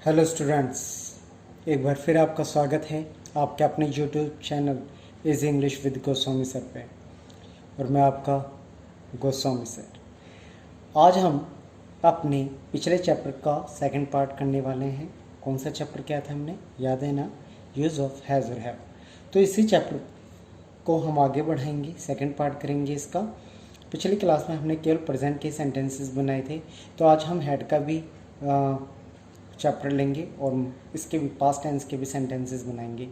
Hello students, एक बार फिर आपका स्वागत है आपके अपने YouTube channel is English with Goswami sir पे। और मैं आपका गोस्वामी सर। आज हम अपने पिछले चैप्टर का सेकंड पार्ट करने वाले हैं। कौन सा चैप्टर क्या था हमने याद है ना? यूज़ ऑफ हैज़ और हैव। तो इसी चैप्टर को हम आगे बढ़ाएंगे, सेकंड पार्ट करेंगे इसका। पिछली क्लास में हमने केवल प्रेजेंट के सेंटेंसेस बनाए थे, तो आज हम हैड का भी चैप्टर लेंगे और इसके भी पास्ट टेंस के भी सेंटेंसेस बनाएंगे।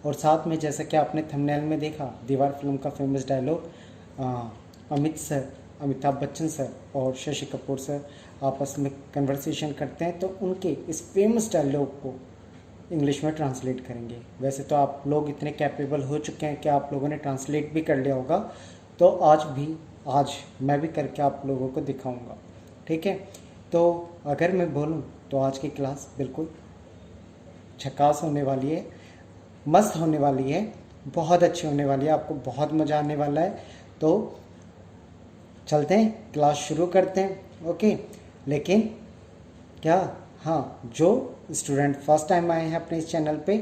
और साथ में जैसा कि आपने थंबनेल में देखा, दीवार फिल्म का famous dialogue Amitabh Bachchan sir और शशि कपूर सर आपस में कन्वर्सेशन करते हैं, तो उनके इस फेमस डायलॉग को इंग्लिश में ट्रांसलेट करेंगे। वैसे तो आप लोग इतने कैपेबल हो चुके हैं कि आप लोगों ने ट्रांसलेट भी कर लिया होगा, तो आज मैं भी करके आप लोगों को दिखाऊंगा। ठीक है, तो अगर मैं बोलूं तो आज की क्लास बिल्कुल झकास होने वाली है, मस्त होने वाली है, बहुत अच्छी होने वाली है, आपको बहुत मज़ा आने वाला है। तो चलते हैं, क्लास शुरू करते हैं। ओके, लेकिन क्या, हाँ, जो स्टूडेंट फर्स्ट टाइम आए हैं अपने इस चैनल पे,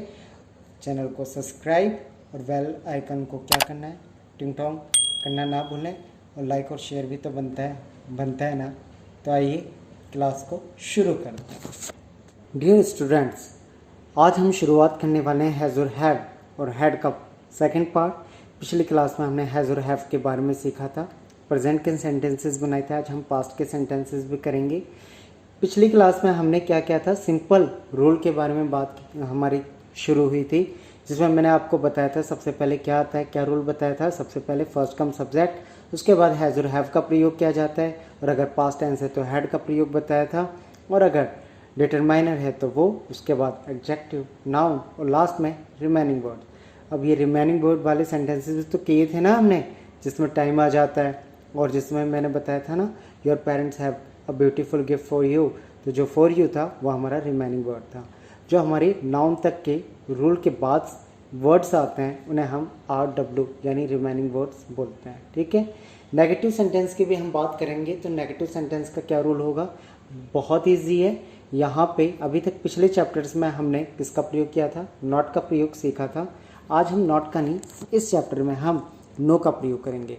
चैनल को सब्सक्राइब और बेल आइकन को क्या करना है, टिंग टोंग करना ना भूलें। और लाइक और शेयर भी तो बनता है ना। तो आइए क्लास को शुरू करते हैं। डियर स्टूडेंट्स, आज हम शुरुआत करने वाले हैं हैज़ और हैव और हैड का सेकंड पार्ट। पिछली क्लास में हमने हैज़ और हैव के बारे में सीखा था, प्रेजेंट के सेंटेंसेस बनाए थे। आज हम पास्ट के सेंटेंसेस भी करेंगे। पिछली क्लास में हमने क्या किया था, सिंपल रूल के बारे में बात हमारी शुरू हुई थी, जिसमें मैंने आपको बताया था सबसे पहले क्या आता है, क्या रूल बताया था। सबसे पहले फर्स्ट कम सब्जेक्ट, उसके बाद हैज़ और हैव का प्रयोग किया जाता है, और अगर पास्ट टेंस है तो हैड का प्रयोग बताया था, और अगर डिटरमाइनर है तो वो, उसके बाद एडजेक्टिव, नाउन और लास्ट में रिमेनिंग वर्ड। अब ये रिमेनिंग वर्ड वाले सेंटेंसेस तो किए थे ना हमने, जिसमें टाइम आ जाता है, और जिसमें मैंने बताया था ना, your parents have a beautiful gift for you, तो जो फॉर यू था वो हमारा रिमेनिंग वर्ड था। जो हमारी नाउन तक के रूल के बाद वर्ड्स आते हैं उन्हें हम RW यानी रिमेनिंग वर्ड्स बोलते हैं। ठीक है, नेगेटिव सेंटेंस की भी हम बात करेंगे। तो नेगेटिव सेंटेंस का क्या रूल होगा, बहुत ईजी है। यहाँ पे अभी तक पिछले चैप्टर्स में हमने किसका प्रयोग किया था, नॉट का प्रयोग सीखा था। आज हम नॉट का नहीं, इस चैप्टर में हम नो का प्रयोग करेंगे।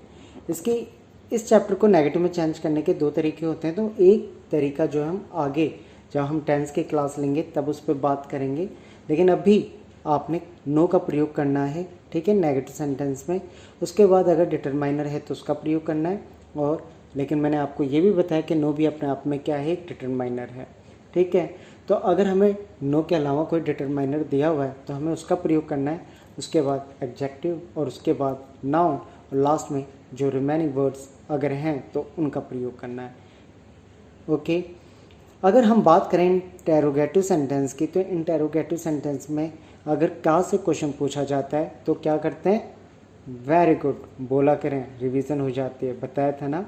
इस चैप्टर को नेगेटिव में चेंज करने के दो तरीके होते हैं। तो एक तरीका जो हम आगे जब हम टेंस की क्लास लेंगे तब उस पर बात करेंगे, लेकिन अभी आपने नो का प्रयोग करना है। ठीक है, नेगेटिव सेंटेंस में। उसके बाद अगर डिटरमाइनर है तो उसका प्रयोग करना है, और लेकिन मैंने आपको ये भी बताया कि नो भी अपने आप में क्या है, एक डिटरमाइनर है। ठीक है, तो अगर हमें नो के अलावा कोई डिटरमाइनर दिया हुआ है तो हमें उसका प्रयोग करना है। उसके बाद एडजेक्टिव, और उसके बाद नाउन, और लास्ट में जो रिमेनिंग वर्ड्स अगर हैं तो उनका प्रयोग करना है। ओके, अगर हम बात करें इंटेरोगेटिव सेंटेंस की, तो इंटेरोगेटिव सेंटेंस में अगर क्या से क्वेश्चन पूछा जाता है तो क्या करते हैं, वेरी गुड बोला करें, रिवीजन हो जाती है, बताया था ना।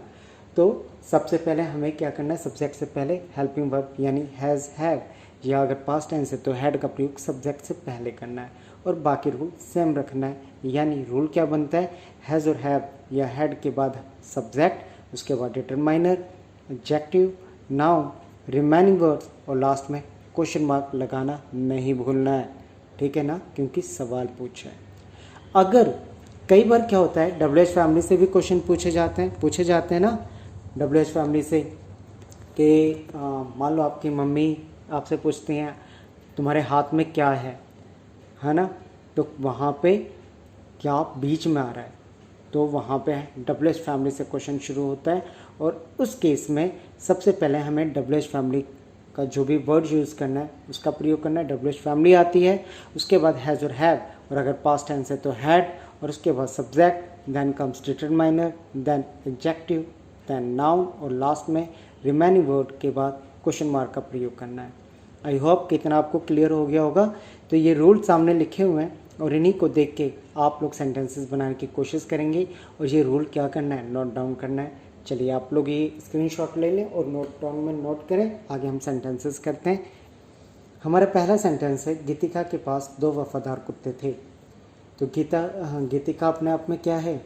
तो सबसे पहले हमें क्या करना है, सब्जेक्ट से पहले हेल्पिंग वर्ब यानी हैज़ हैव, या अगर पास्ट टेंस है तो हैड का प्रयोग सब्जेक्ट से पहले करना है, और बाकी रूल सेम रखना है। यानी रूल क्या बनता है, हैज़ और हैव या हैड के बाद सब्जेक्ट, उसके बाद determiner, adjective, noun, remaining words, और लास्ट में क्वेश्चन मार्क लगाना नहीं भूलना है। ठीक है ना, क्योंकि सवाल पूछा है। अगर कई बार क्या होता है, WH फैमिली से भी क्वेश्चन पूछे जाते हैं ना, WH फैमिली से कि मान लो आपकी मम्मी आपसे पूछती हैं तुम्हारे हाथ में क्या है ना, तो वहाँ पे क्या बीच में आ रहा है, तो वहाँ पे WH फैमिली से क्वेश्चन शुरू होता है। और उस केस में सबसे पहले हमें WH फैमिली का जो भी वर्ड यूज़ करना है उसका प्रयोग करना है। WH फैमिली आती है, उसके बाद हैज़ और हैव, और अगर पास्ट टेंस है तो हैड, और उसके बाद subject, then comes determiner, then adjective, then noun, और लास्ट में रिमेनिंग वर्ड के बाद क्वेश्चन मार्क का प्रयोग करना है। आई होप कितना आपको क्लियर हो गया होगा। तो ये रूल सामने लिखे हुए हैं, और इन्हीं को देख के आप लोग सेंटेंसेस बनाने की कोशिश करेंगे, और ये रूल क्या करना है, नोट डाउन करना है। चलिए आप लोग ये स्क्रीनशॉट ले लें और नोट डाउन में नोट करें। आगे हम सेंटेंसेस करते हैं। हमारा पहला सेंटेंस है, गीतिका के पास 2 वफादार कुत्ते थे। तो गीतिका अपने आप में क्या है,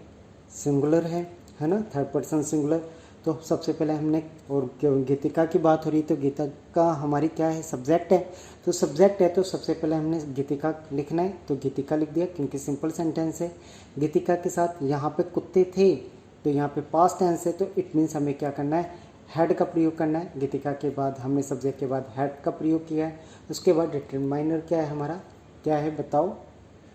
सिंगुलर है ना, थर्ड पर्सन सिंगुलर। तो सबसे पहले हमने, और गीतिका की बात हो रही तो गीतिका हमारी क्या है, सब्जेक्ट है। तो सब्जेक्ट है तो सबसे पहले हमने गीतिका लिखना है, तो गीतिका लिख दिया क्योंकि सिंपल सेंटेंस है। गीतिका के साथ यहाँ पे कुत्ते थे, तो यहाँ पे पास्ट टेंस है, तो इट मीन्स हमें क्या करना है, हैड का प्रयोग करना है। गीतिका के बाद हमने सब्जेक्ट के बाद हैड का प्रयोग किया है। उसके बाद डिटरमाइनर क्या है हमारा, क्या है बताओ,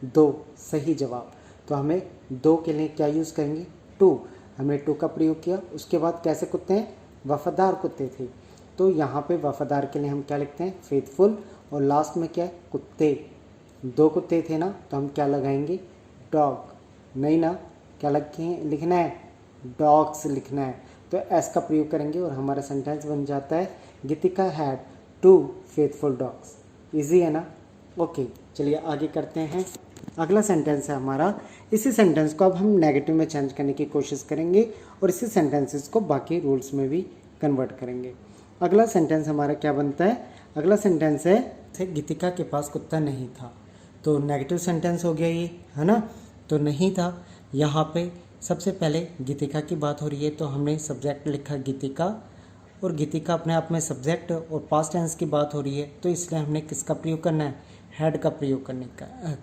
2 सही जवाब। तो हमें 2 के लिए क्या यूज़ करेंगे, टू, हमने टू का प्रयोग किया। उसके बाद कैसे कुत्ते हैं, वफादार कुत्ते थे, तो यहाँ पे वफादार के लिए हम क्या लिखते हैं, फेथफुल। और लास्ट में क्या है, कुत्ते, 2 कुत्ते थे ना, तो हम क्या लगाएंगे, डॉग, नहीं ना, क्या लिखना है, डॉग्स लिखना है। तो एस का प्रयोग करेंगे और हमारा सेंटेंस बन जाता है, गीतिका हैड 2 फेथफुल डॉग्स। ईजी है ना। ओके, चलिए आगे करते हैं। अगला सेंटेंस है हमारा, इसी सेंटेंस को अब हम नेगेटिव में चेंज करने की कोशिश करेंगे और इसी सेंटेंसेस को बाकी रूल्स में भी कन्वर्ट करेंगे। अगला सेंटेंस हमारा क्या बनता है, अगला सेंटेंस है गीतिका के पास कुत्ता नहीं था। तो नेगेटिव सेंटेंस हो गया ये, है ना। तो नहीं था, यहाँ पे सबसे पहले गीतिका की बात हो रही है, तो हमने सब्जेक्ट लिखा गीतिका, और गीतिका अपने आप में सब्जेक्ट और पास्ट टेंस की बात हो रही है, तो इसलिए हमने किसका प्रयोग करना है, हैड का प्रयोग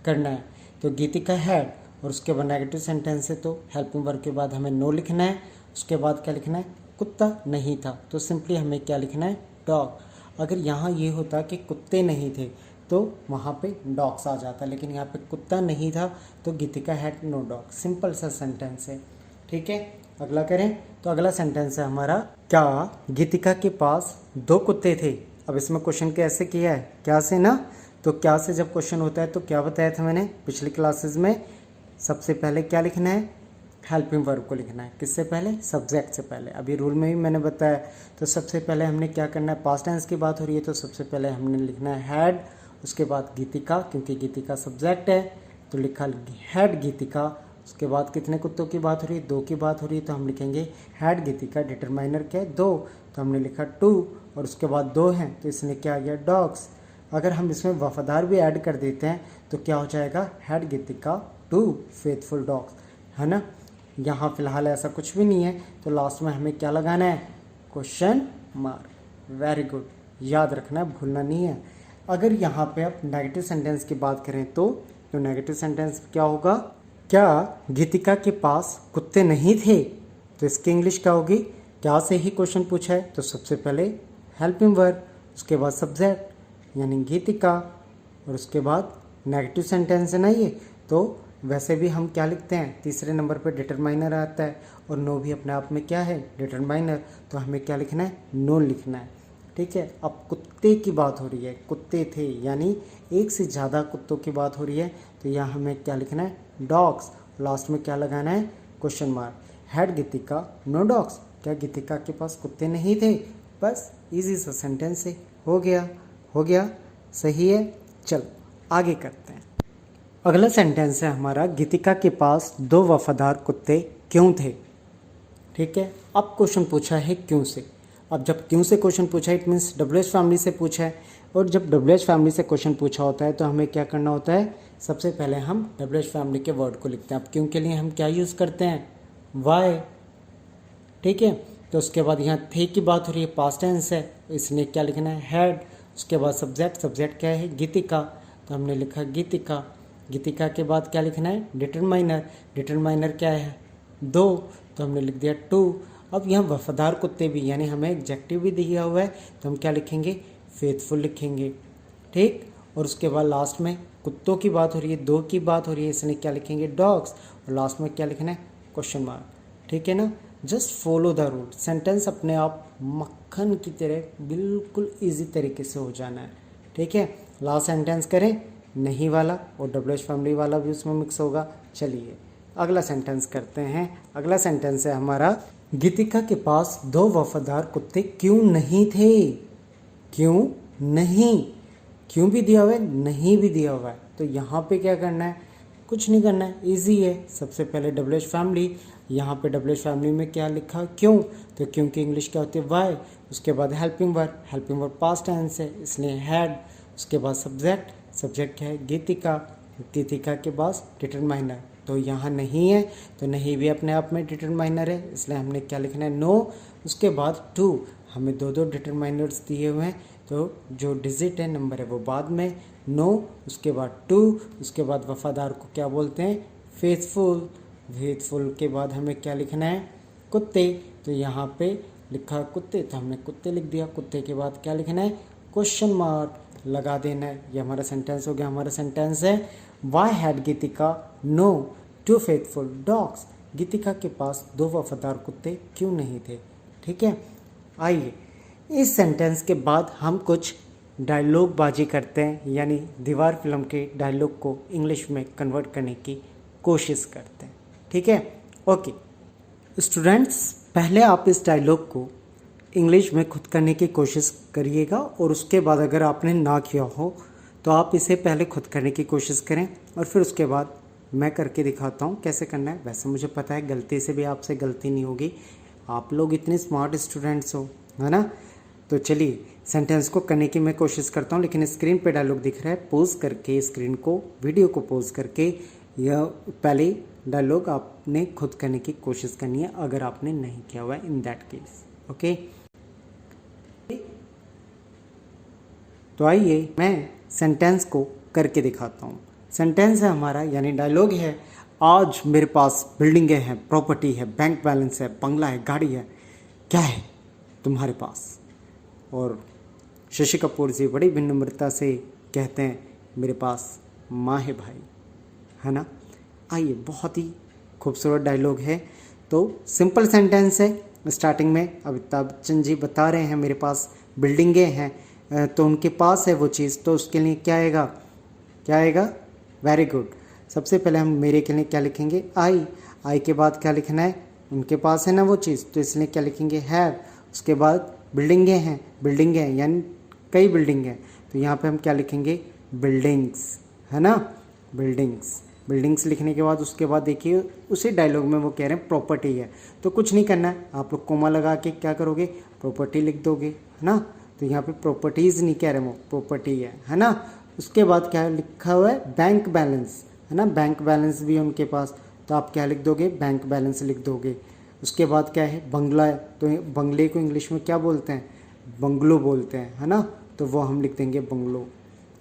करना है। तो गीतिका हैड, और उसके बाद नेगेटिव सेंटेंस है तो हेल्पिंग वर्ब के बाद हमें नो लिखना है। उसके बाद क्या लिखना है, कुत्ता नहीं था, तो सिंपली हमें क्या लिखना है, डॉग। अगर यहाँ ये होता कि कुत्ते नहीं थे तो वहाँ पे डॉग्स आ जाता, लेकिन यहाँ पे कुत्ता नहीं था तो गीतिका हैड नो डॉग। सिंपल सा सेंटेंस है, ठीक है। अगला करें, तो अगला सेंटेंस है हमारा, क्या गीतिका के पास 2 कुत्ते थे। अब इसमें क्वेश्चन कैसे किया है, क्या से ना, तो क्या से जब क्वेश्चन होता है तो क्या बताया था मैंने पिछली क्लासेस में, सबसे पहले क्या लिखना है, हेल्पिंग वर्ब को लिखना है। किससे पहले, सब्जेक्ट से पहले। अभी रूल में भी मैंने बताया। तो सबसे पहले हमने क्या करना है, पास्ट टेंस की बात हो रही है तो सबसे पहले हमने लिखना है हैड, उसके बाद गीतिका, क्योंकि गीतिका सब्जेक्ट है तो लिखा हैड गीतिका। उसके बाद कितने कुत्तों की बात हो रही है, 2 की बात हो रही है, तो हम लिखेंगे हैड गीतिका। डिटरमाइनर क्या है, 2, तो हमने लिखा 2, और उसके बाद 2 हैं तो इसने क्या आ गया, डॉग्स। अगर हम इसमें वफादार भी ऐड कर देते हैं तो क्या हो जाएगा, हैड गीतिका 2 फेथफुल डॉग्स, है ना। यहाँ फिलहाल ऐसा कुछ भी नहीं है, तो लास्ट में हमें क्या लगाना है, क्वेश्चन मार्क। वेरी गुड, याद रखना है, भूलना नहीं है। अगर यहाँ पे आप नेगेटिव सेंटेंस की बात करें तो नेगेटिव सेंटेंस क्या होगा, क्या गीतिका के पास कुत्ते नहीं थे, तो इसकी इंग्लिश क्या होगी, क्या से ही क्वेश्चन पूछा है तो सबसे पहले हेल्पिंग वर्ब, उसके बाद सब्जेक्ट यानी गीतिका, और उसके बाद नेगेटिव सेंटेंस है ना ये, तो वैसे भी हम क्या लिखते हैं, तीसरे नंबर पे डिटरमाइनर आता है, और नो भी अपने आप में क्या है, डिटरमाइनर। तो हमें क्या लिखना है, नो लिखना है, ठीक है। अब कुत्ते की बात हो रही है, कुत्ते थे यानी एक से ज़्यादा कुत्तों की बात हो रही है, तो यहाँ हमें क्या लिखना है, डॉग्स। लास्ट में क्या लगाना है, question mark. Had Geetika no dogs, क्या गीतिका के पास कुत्ते नहीं थे, बस इजी सा सेंटेंस है, हो गया, सही है। चलो आगे करते हैं। अगला सेंटेंस है हमारा, गीतिका के पास 2 वफादार कुत्ते क्यों थे, ठीक है। अब क्वेश्चन पूछा है क्यों से। अब जब क्यों से क्वेश्चन पूछा है इट मीन्स WH फैमिली से पूछा है, और जब WH फैमिली से क्वेश्चन पूछा होता है तो हमें क्या करना होता है, सबसे पहले हम WH फैमिली के वर्ड को लिखते हैं। अब क्यों के लिए हम क्या यूज़ करते हैं, वाई, ठीक है। तो उसके बाद यहाँ थे की बात हो रही है, पास्ट टेंस है, इसलिए क्या लिखना है, हैड। उसके बाद सब्जेक्ट क्या है, गीतिका, तो हमने लिखा गीतिका। गीतिका के बाद क्या लिखना है, डिटरमाइनर क्या है, 2, तो हमने लिख दिया 2। अब यहाँ वफादार कुत्ते भी यानी हमें एडजेक्टिव भी दिया हुआ है, तो हम क्या लिखेंगे, फेथफुल लिखेंगे, ठीक। और उसके बाद लास्ट में कुत्तों की बात हो रही है, 2 की बात हो रही है, इसलिए क्या लिखेंगे, डॉग्स। और लास्ट में क्या लिखना है, क्वेश्चन मार्क, ठीक है ना। Just follow the rule, sentence अपने आप मक्खन की तरह बिल्कुल ईजी तरीके से हो जाना है, ठीक है। लास्ट सेंटेंस करें, नहीं वाला और WH फैमिली वाला भी उसमें मिक्स होगा। चलिए अगला सेंटेंस करते हैं। अगला सेंटेंस है हमारा, गीतिका के पास 2 वफादार कुत्ते क्यों नहीं थे, क्यों नहीं, क्यों भी दिया हुआ है, नहीं भी दिया हुआ है, तो यहाँ पे क्या करना है, कुछ नहीं करना है, इजी है। सबसे पहले WH फैमिली, यहाँ पे WH फैमिली में क्या लिखा, क्यों, तो क्यों की इंग्लिश क्या होती है, वाई। उसके बाद हेल्पिंग वर्ब पास्ट टेंस है इसलिए हैड। उसके बाद सब्जेक्ट क्या है, गीतिका के बाद डिटरमाइनर, तो यहाँ नहीं है, तो नहीं भी अपने आप में डिटरमाइनर है, इसलिए हमने क्या लिखना है, नो। उसके बाद टू, हमें दो दो डिटरमाइनर्स दिए हुए हैं, तो जो डिजिट है, नंबर है, वो बाद में, नो उसके बाद टू, उसके बाद वफादार को क्या बोलते हैं, फेथफुल। फेथफुल के बाद हमें क्या लिखना है, कुत्ते। तो यहाँ पे लिखा कुत्ते, तो हमने कुत्ते लिख दिया। कुत्ते के बाद क्या लिखना है, क्वेश्चन मार्क लगा देना है। ये हमारा सेंटेंस हो गया। हमारा सेंटेंस है, why had Geetika no two faithful dogs. Geetika के पास दो वफादार कुत्ते क्यों नहीं थे। ठीक है, आइए इस सेंटेंस के बाद हम कुछ डायलॉग बाजी करते हैं, यानी दीवार फिल्म के डायलॉग को इंग्लिश में कन्वर्ट करने की कोशिश करते हैं। ठीक है, ओके स्टूडेंट्स, पहले आप इस डायलॉग को इंग्लिश में खुद करने की कोशिश करिएगा, और उसके बाद अगर आपने ना किया हो तो आप इसे पहले खुद करने की कोशिश करें, और फिर उसके बाद मैं करके दिखाता हूँ कैसे करना है। वैसे मुझे पता है गलती से भी आपसे गलती नहीं होगी, आप लोग इतने स्मार्ट स्टूडेंट्स हो, है ना। तो चलिए सेंटेंस को करने की मैं कोशिश करता हूँ, लेकिन स्क्रीन पे डायलॉग दिख रहा है, पोज करके स्क्रीन को, वीडियो को पोज करके यह पहले डायलॉग आपने खुद करने की कोशिश करनी है, अगर आपने नहीं किया हुआ है इन दैट केस। ओके, तो आइए मैं सेंटेंस को करके दिखाता हूँ। सेंटेंस है हमारा, यानी डायलॉग है, आज मेरे पास बिल्डिंगें हैं, प्रॉपर्टी है, बैंक बैलेंस है, बंगला है, गाड़ी है, क्या है तुम्हारे पास। और शशि कपूर जी बड़ी विनम्रता से कहते हैं, मेरे पास माँ है भाई, है ना। आइए, बहुत ही खूबसूरत डायलॉग है। तो सिंपल सेंटेंस है। स्टार्टिंग में अमिताभ बच्चन जी बता रहे हैं मेरे पास बिल्डिंगें हैं, तो उनके पास है वो चीज़, तो उसके लिए क्या आएगा, क्या आएगा, वेरी गुड। सबसे पहले हम मेरे के लिए क्या लिखेंगे, आई के बाद क्या लिखना है, उनके पास है ना वो चीज़, तो इसलिए क्या लिखेंगे, हैव। उसके बाद बिल्डिंगें हैं, बिल्डिंगें यानी कई बिल्डिंग हैं, तो यहाँ पे हम क्या लिखेंगे, बिल्डिंग्स, है ना, बिल्डिंग्स। बिल्डिंग्स लिखने के बाद उसके बाद देखिए उसी डायलॉग में वो कह रहे हैं प्रॉपर्टी है, तो कुछ नहीं करना है, आप लोग कोमा लगा के क्या करोगे, प्रॉपर्टी लिख दोगे, है ना। तो यहाँ पे प्रॉपर्टीज़ नहीं कह रहे, वो प्रॉपर्टी है ना। उसके बाद क्या लिखा हुआ है, बैंक बैलेंस, है ना, बैंक बैलेंस भी है उनके पास, तो आप क्या लिख दोगे, बैंक बैलेंस लिख दोगे। उसके बाद क्या है, बंगला है, तो बंगले को इंग्लिश में क्या बोलते हैं, बंगलो बोलते हैं, है ना, तो वो हम लिख देंगे बंगलो।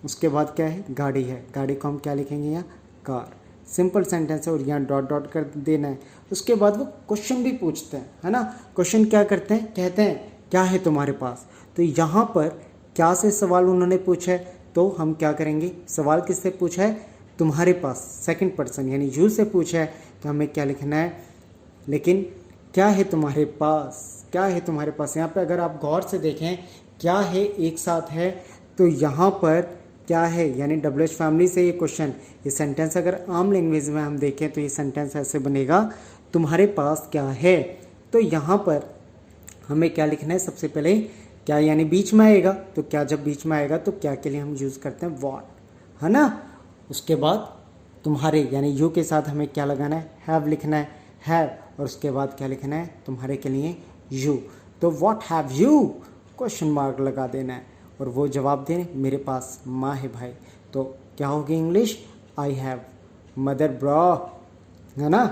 उसके बाद क्या है, गाड़ी है, गाड़ी को हम क्या लिखेंगे यहाँ, कार। सिंपल सेंटेंस है, और यहाँ डॉट डॉट कर देना है। उसके बाद वो क्वेश्चन भी पूछते हैं, है ना। क्वेश्चन क्या करते हैं, कहते हैं क्या है तुम्हारे पास। तो यहाँ पर क्या से सवाल उन्होंने पूछा है, तो हम क्या करेंगे, सवाल किससे पूछा है, तुम्हारे पास, सेकंड पर्सन यानी यू से पूछा है, तो हमें क्या लिखना है, लेकिन क्या है तुम्हारे पास, क्या है तुम्हारे पास। यहाँ पे अगर आप गौर से देखें, क्या है एक साथ है, तो यहाँ पर क्या है, यानी WH फैमिली से ये क्वेश्चन, ये सेंटेंस अगर आम लैंग्वेज में हम देखें तो ये सेंटेंस ऐसे बनेगा, तुम्हारे पास क्या है। तो यहाँ पर हमें क्या लिखना है, सबसे पहले क्या यानी बीच में आएगा, तो क्या जब बीच में आएगा तो क्या के लिए हम यूज़ करते हैं, व्हाट, है ना। उसके बाद तुम्हारे यानी यू के साथ हमें क्या लगाना है, हैव लिखना है, हैव, और उसके बाद क्या लिखना है, तुम्हारे के लिए यू, तो what have you, question mark लगा देना है, और वो जवाब दें, मेरे पास माँ है भाई। तो क्या होगी English, I have mother bro, है ना,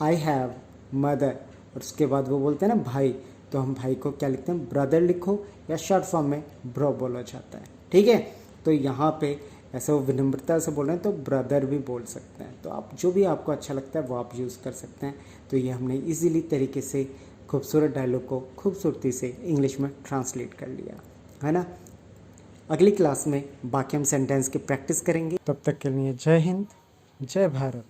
आई हैव मदर। और उसके बाद वो बोलते हैं ना भाई, तो हम भाई को क्या लिखते हैं, ब्रदर लिखो, या शॉर्ट फॉर्म में ब्रो बोला जाता है। ठीक है, तो यहाँ पे ऐसे वो विनम्रता से बोल रहे हैं तो ब्रदर भी बोल सकते हैं, तो आप जो भी आपको अच्छा लगता है वो आप यूज़ कर सकते हैं। तो ये हमने इजीली तरीके से खूबसूरत डायलॉग को खूबसूरती से इंग्लिश में ट्रांसलेट कर लिया, है ना। अगली क्लास में बाकी हम सेंटेंस की प्रैक्टिस करेंगे, तब तक के लिए जय हिंद, जय भारत।